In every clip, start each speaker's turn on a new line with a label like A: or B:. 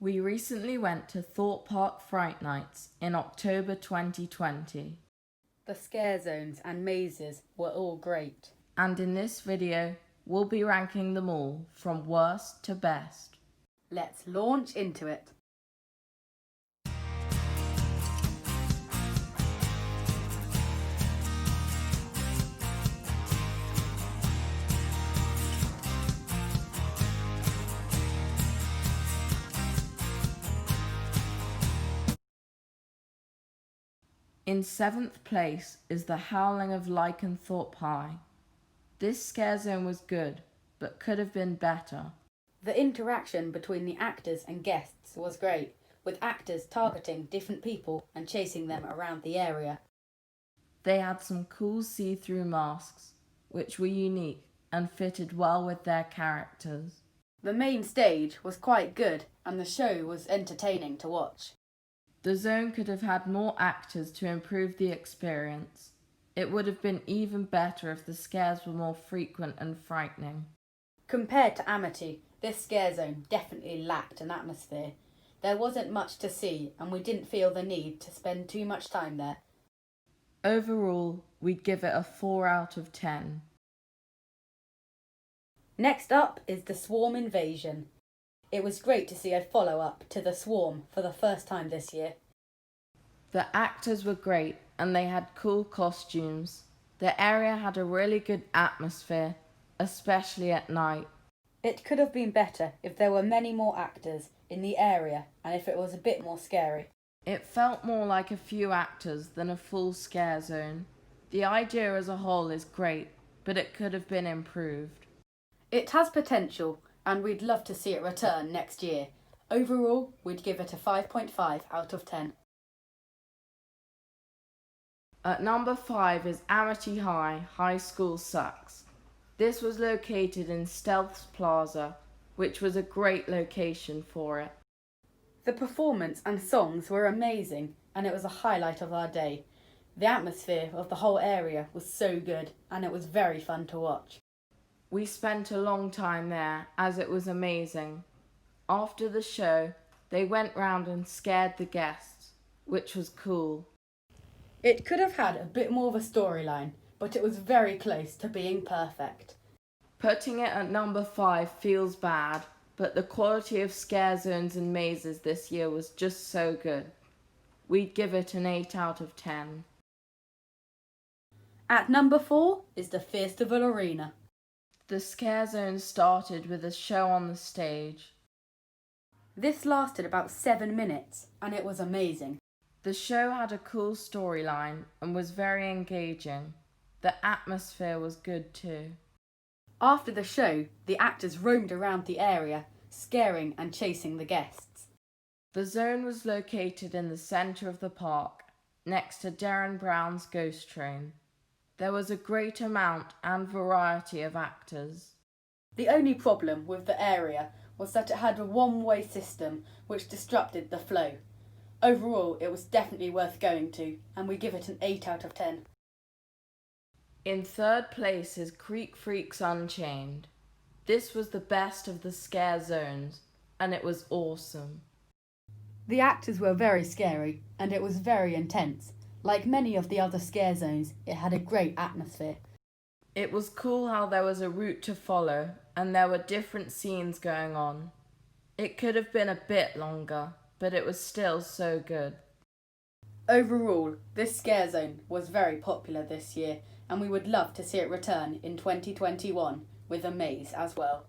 A: We recently went to Thorpe Park Fright Nights in October 2020.
B: The scare zones and mazes were all great.
A: And in this video, we'll be ranking them all from worst to best.
B: Let's launch into it.
A: In 7th place is the Howling of Thorpe High. This scare zone was good, but could have been better.
B: The interaction between the actors and guests was great, with actors targeting different people and chasing them around the area.
A: They had some cool see-through masks, which were unique and fitted well with their characters.
B: The main stage was quite good and the show was entertaining to watch.
A: The zone could have had more actors to improve the experience. It would have been even better if the scares were more frequent and frightening.
B: Compared to Amity, this scare zone definitely lacked an atmosphere. There wasn't much to see and we didn't feel the need to spend too much time there.
A: Overall, we'd give it a 4 out of 10.
B: Next up is the Swarm Invasion. It was great to see a follow-up to The Swarm for the first time this year.
A: The actors were great and they had cool costumes. The area had a really good atmosphere, especially at night.
B: It could have been better if there were many more actors in the area and if it was a bit more scary.
A: It felt more like a few actors than a full scare zone. The idea as a whole is great, but it could have been improved.
B: It has potential and we'd love to see it return next year. Overall, we'd give it a 5.5 out of 10.
A: At number 5 is Amity High, High School Sucks. This was located in Stealth's Plaza, which was a great location for it.
B: The performance and songs were amazing and it was a highlight of our day. The atmosphere of the whole area was so good and it was very fun to watch.
A: We spent a long time there as it was amazing. After the show, they went round and scared the guests, which was cool.
B: It could have had a bit more of a storyline, but it was very close to being perfect.
A: Putting it at number 5 feels bad, but the quality of scare zones and mazes this year was just so good. We'd give it an 8 out of 10.
B: At number 4 is the Festival Arena.
A: The scare zone started with a show on the stage.
B: This lasted about 7 minutes and it was amazing.
A: The show had a cool storyline and was very engaging. The atmosphere was good too.
B: After the show, the actors roamed around the area, scaring and chasing the guests.
A: The zone was located in the centre of the park, next to Darren Brown's Ghost Train. There was a great amount and variety of actors.
B: The only problem with the area was that it had a one-way system which disrupted the flow. Overall, it was definitely worth going to, and we give it an 8 out of 10.
A: In 3rd place is Creek Freaks Unchained. This was the best of the scare zones, and it was awesome.
B: The actors were very scary, and it was very intense. Like many of the other scare zones, it had a great atmosphere.
A: It was cool how there was a route to follow, and there were different scenes going on. It could have been a bit longer, but it was still so good.
B: Overall, this scare zone was very popular this year, and we would love to see it return in 2021 with a maze as well.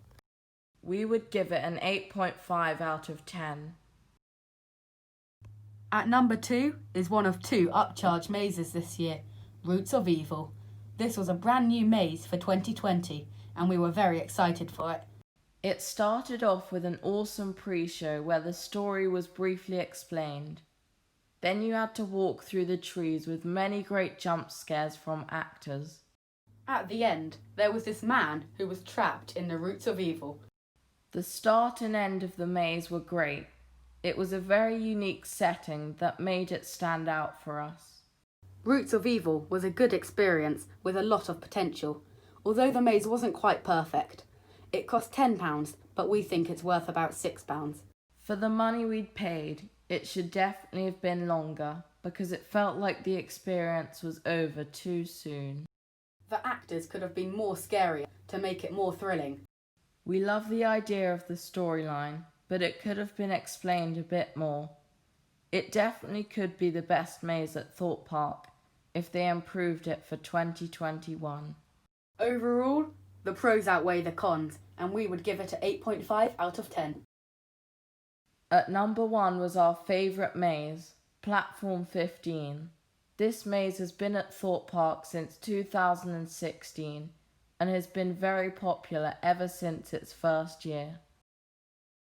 A: We would give it an 8.5 out of 10.
B: At number 2 is one of 2 upcharge mazes this year, Roots of Evil. This was a brand new maze for 2020 and we were very excited for it.
A: It started off with an awesome pre-show where the story was briefly explained. Then you had to walk through the trees with many great jump scares from actors.
B: At the end, there was this man who was trapped in the Roots of Evil.
A: The start and end of the maze were great. It was a very unique setting that made it stand out for us.
B: Roots of Evil was a good experience with a lot of potential, although the maze wasn't quite perfect. It cost £10, but we think it's worth about £6.
A: For the money we'd paid, it should definitely have been longer because it felt like the experience was over too soon.
B: The actors could have been more scary to make it more thrilling.
A: We love the idea of the storyline, but it could have been explained a bit more. It definitely could be the best maze at Thorpe Park if they improved it for 2021.
B: Overall, the pros outweigh the cons, and we would give it an 8.5 out of 10.
A: At number 1 was our favourite maze, Platform 15. This maze has been at Thorpe Park since 2016 and has been very popular ever since its first year.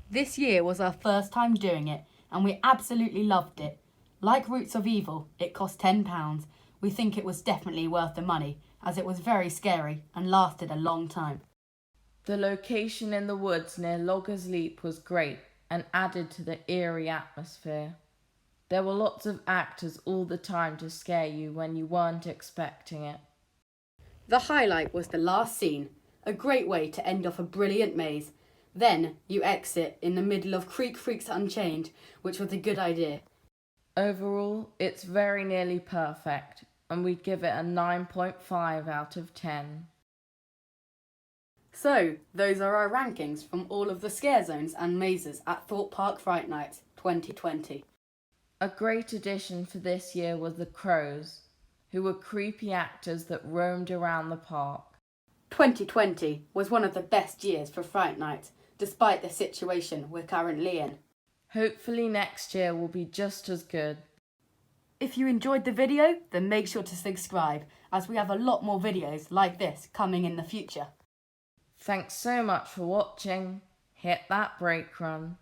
B: This year was our first time doing it, and we absolutely loved it. Like Roots of Evil, it cost £10. We think it was definitely worth the money, as it was very scary and lasted a long time.
A: The location in the woods near Loggers Leap was great and added to the eerie atmosphere. There were lots of actors all the time to scare you when you weren't expecting it.
B: The highlight was the last scene, a great way to end off a brilliant maze. Then you exit in the middle of Creek Freaks Unchained, which was a good idea.
A: Overall, it's very nearly perfect, and we'd give it a 9.5 out of 10.
B: So, those are our rankings from all of the scare zones and mazes at Thorpe Park Fright Nights 2020.
A: A great addition for this year was the Crows, who were creepy actors that roamed around the park.
B: 2020 was one of the best years for Fright Nights, despite the situation we're currently in.
A: Hopefully next year will be just as good.
B: If you enjoyed the video, then make sure to subscribe, as we have a lot more videos like this coming in the future.
A: Thanks so much for watching. Hit that break run.